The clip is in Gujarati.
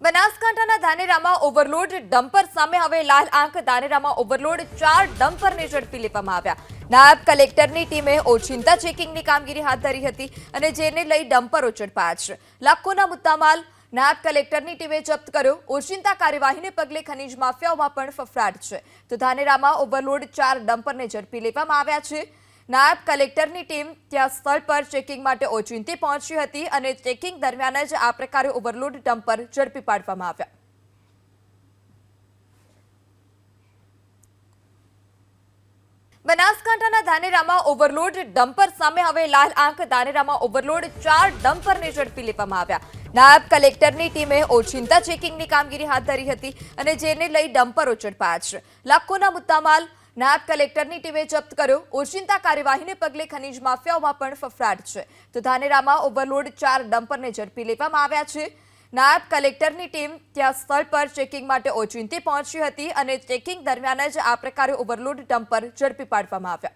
બનાસકાંઠાના ધાનેરામાં ઓવરલોડ ડમ્પર સામે હવે લાલ આંખ। ધાનેરામાં ઓવરલોડ 4 ડમ્પરને ઝડપી લેવામાં આવ્યા। નાયબ કલેક્ટરની ટીમે ઓચિંતા ચેકિંગની કામગીરી હાથ ધરી હતી અને જેને લઈ ડમ્પરો ઝડપાયા છે। લાખોના મુદ્દામાલ નાયબ કલેક્ટરની ટીમે જપ્ત કર્યો। ઓચિંતા કાર્યવાહીને પગલે ખનીજ માફિયાઓમાં પણ ફફડાટ છે। તો ધાનેરામાં ઓવરલોડ 4 ડમ્પરને ઝડપી લેવામાં આવ્યા છે। નાયબ કલેક્ટરની ટીમ ત્યાં સ્થળ પર ચેકિંગ માટે ઓચિંતી પહોંચી હતી અને ચેકિંગ દરમિયાન જ આ પ્રકારે ઓવરલોડ ડમ્પર ઝડપી પાડવામાં આવ્યા। બનાસકાંઠાના ધાનેરામાં ઓવરલોડ ડમ્પર સામે હવે લાલ આંખ। ધાનેરામાં ઓવરલોડ 4 ડમ્પરને ઝડપી લેવામાં આવ્યા। નાયબ કલેક્ટરની ટીમે ઓચિંતા ચેકિંગની કામગીરી હાથ ધરી હતી અને જેને લઈ ડમ્પરો ઝડપાયા છે। લાખોના મુદ્દામાલ નાયબ કલેક્ટરની ટીમે જપ્ત કર્યો। ઓચિંતા કાર્યવાહીને પગલે ખનીજ માફિયાઓમાં પણ ફફડાટ છે। તો ધાનેરામાં ઓવરલોડ 4 ડમ્પરને ઝડપી લેવામાં આવ્યા છે। નાયબ કલેક્ટરની ટીમ ત્યાં સ્થળ પર ચેકિંગ માટે ઓચિંતી પહોંચી હતી અને ચેકિંગ દરમિયાન જ આ પ્રકારે ઓવરલોડ ડમ્પર ઝડપી પાડવામાં આવ્યા।